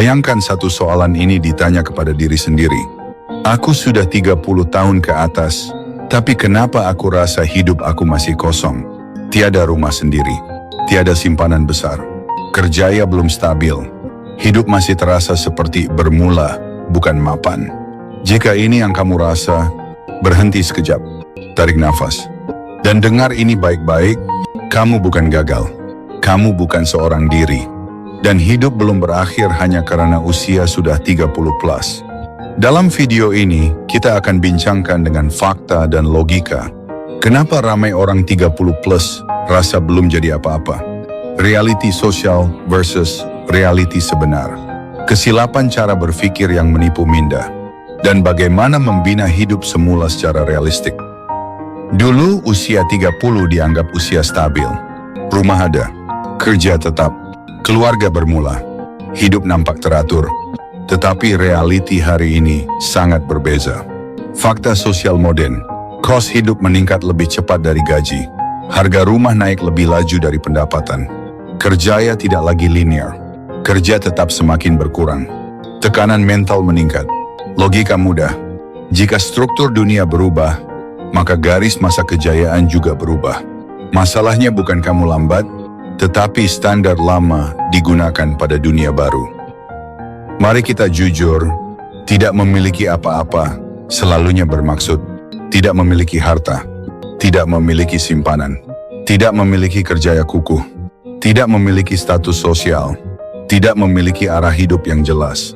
Bayangkan satu soalan ini ditanya kepada diri sendiri. Aku sudah 30 tahun ke atas, tapi kenapa aku rasa hidup aku masih kosong? Tiada rumah sendiri, tiada simpanan besar, kerjaya belum stabil. Hidup masih terasa seperti bermula, bukan mapan. Jika ini yang kamu rasa, berhenti sekejap, tarik nafas, dan dengar ini baik-baik. Kamu bukan gagal, kamu bukan seorang diri. Dan hidup belum berakhir hanya karena usia sudah 30 plus. Dalam video ini, kita akan bincangkan dengan fakta dan logika. Kenapa ramai orang 30 plus rasa belum jadi apa-apa? Reality sosial versus reality sebenar. Kesilapan cara berpikir yang menipu minda. Dan bagaimana membina hidup semula secara realistik. Dulu usia 30 dianggap usia stabil. Rumah ada, kerja tetap, keluarga bermula, hidup nampak teratur. Tetapi realiti hari ini sangat berbeza. Fakta sosial modern, kos hidup meningkat lebih cepat dari gaji. Harga rumah naik lebih laju dari pendapatan. Kerjaya tidak lagi linear. Kerja tetap semakin berkurang. Tekanan mental meningkat. Logika mudah. Jika struktur dunia berubah, maka garis masa kejayaan juga berubah. Masalahnya bukan kamu lambat, tetapi standar lama digunakan pada dunia baru. Mari kita jujur, tidak memiliki apa-apa selalunya bermaksud tidak memiliki harta, tidak memiliki simpanan, tidak memiliki kerjaya kukuh, tidak memiliki status sosial, tidak memiliki arah hidup yang jelas.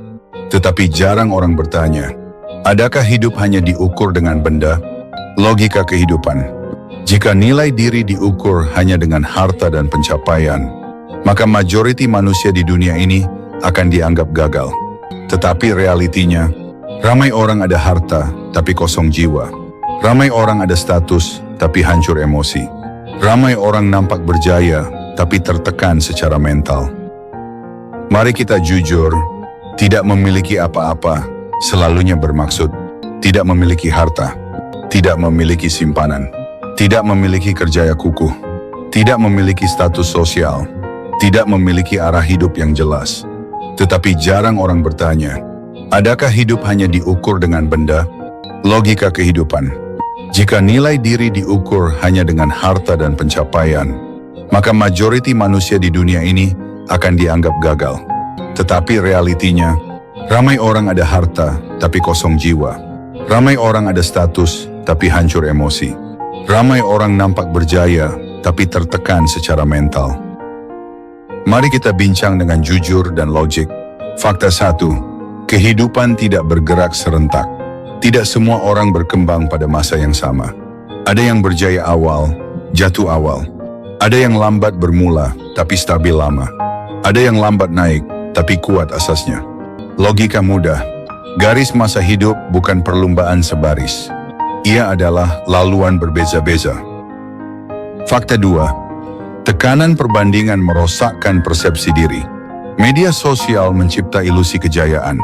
Tetapi jarang orang bertanya, adakah hidup hanya diukur dengan benda? Logika kehidupan. Jika nilai diri diukur hanya dengan harta dan pencapaian, maka majoriti manusia di dunia ini akan dianggap gagal. Tetapi realitinya, ramai orang ada harta tapi kosong jiwa. Ramai orang ada status tapi hancur emosi. Ramai orang nampak berjaya tapi tertekan secara mental. Mari kita jujur, tidak memiliki apa-apa selalunya bermaksud tidak memiliki harta, tidak memiliki simpanan, tidak memiliki kerjaya kukuh, tidak memiliki status sosial, tidak memiliki arah hidup yang jelas. Tetapi jarang orang bertanya, adakah hidup hanya diukur dengan benda? Logika kehidupan. Jika nilai diri diukur hanya dengan harta dan pencapaian, maka majoriti manusia di dunia ini akan dianggap gagal. Tetapi realitinya, ramai orang ada harta tapi kosong jiwa. Ramai orang ada status tapi hancur emosi. Ramai orang nampak berjaya tapi tertekan secara mental. Mari kita bincang dengan jujur dan logik. Fakta 1, kehidupan tidak bergerak serentak. Tidak semua orang berkembang pada masa yang sama. Ada yang berjaya awal, jatuh awal. Ada yang lambat bermula, tapi stabil lama. Ada yang lambat naik, tapi kuat asasnya. Logika mudah. Garis masa hidup bukan perlombaan sebaris. Ia adalah laluan berbeza-beza. Fakta 2, tekanan perbandingan merosakkan persepsi diri. Media sosial mencipta ilusi kejayaan.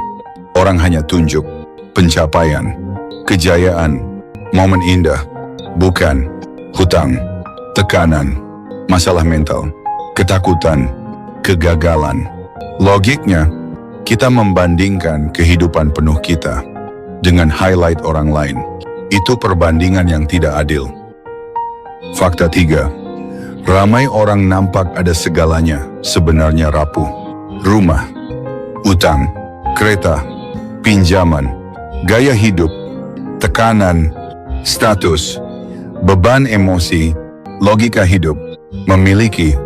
Orang hanya tunjuk pencapaian, kejayaan, momen indah, bukan hutang, tekanan, masalah mental, ketakutan, kegagalan. Logiknya, kita membandingkan kehidupan penuh kita dengan highlight orang lain. Itu perbandingan yang tidak adil. Fakta 3, ramai orang nampak ada segalanya, sebenarnya rapuh. Rumah, utang, kereta, pinjaman, gaya hidup, tekanan, status, beban emosi, logika hidup, memiliki,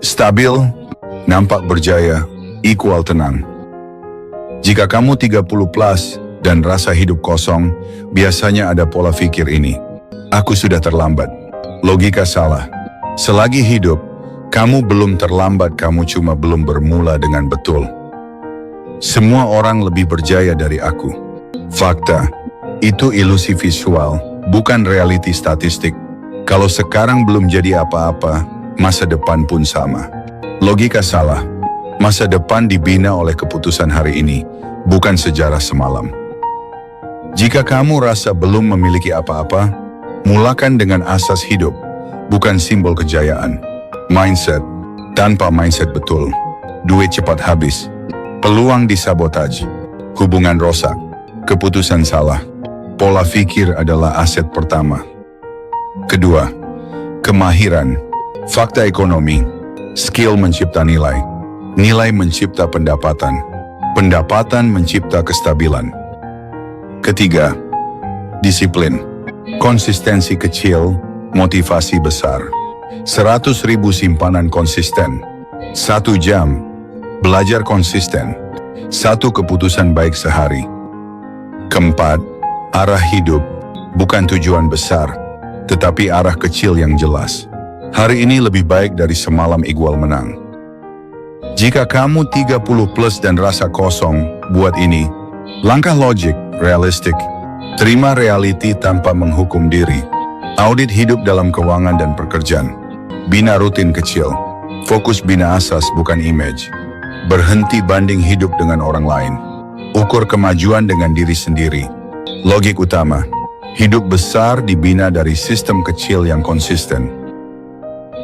stabil, nampak berjaya, equal tenang. Jika kamu 30 plus dan rasa hidup kosong, biasanya ada pola pikir ini. Aku sudah terlambat. Logika salah. Selagi hidup, kamu belum terlambat, kamu cuma belum bermula dengan betul. Semua orang lebih berjaya dari aku. Fakta, itu ilusi visual, bukan realiti statistik. Kalau sekarang belum jadi apa-apa, masa depan pun sama. Logika salah. Masa depan dibina oleh keputusan hari ini, bukan sejarah semalam. Jika kamu rasa belum memiliki apa-apa, mulakan dengan asas hidup, bukan simbol kejayaan. Mindset. Tanpa mindset betul, duit cepat habis. Peluang disabotaj, hubungan rosak, keputusan salah. Pola pikir adalah aset pertama. Kedua, kemahiran, fakta ekonomi, skill mencipta nilai, nilai mencipta pendapatan, pendapatan mencipta kestabilan. Ketiga, disiplin, konsistensi kecil, motivasi besar. 100.000 simpanan konsisten, 1 jam, belajar konsisten, 1 keputusan baik sehari. Keempat, arah hidup, bukan tujuan besar, tetapi arah kecil yang jelas. Hari ini lebih baik dari semalam igual menang. Jika kamu 30 plus dan rasa kosong, buat ini. Langkah logik, realistik. Terima reality tanpa menghukum diri. Audit hidup dalam keuangan dan pekerjaan. Bina rutin kecil. Fokus bina asas bukan image. Berhenti banding hidup dengan orang lain. Ukur kemajuan dengan diri sendiri. Logik utama. Hidup besar dibina dari sistem kecil yang konsisten.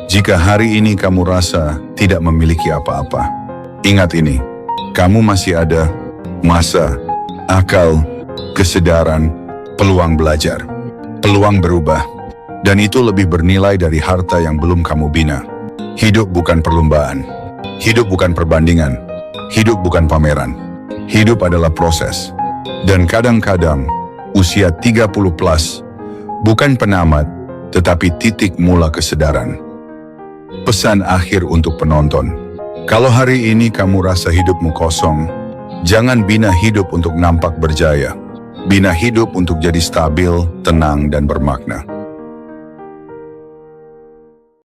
Jika hari ini kamu rasa tidak memiliki apa-apa, ingat ini. Kamu masih ada masa, akal, kesadaran, peluang belajar, peluang berubah. Dan itu lebih bernilai dari harta yang belum kamu bina. Hidup bukan perlombaan. Hidup bukan perbandingan. Hidup bukan pameran. Hidup adalah proses. Dan kadang-kadang, usia 30 plus, bukan penamat, tetapi titik mula kesadaran. Pesan akhir untuk penonton. Kalau hari ini kamu rasa hidupmu kosong, jangan bina hidup untuk nampak berjaya. Bina hidup untuk jadi stabil, tenang, dan bermakna.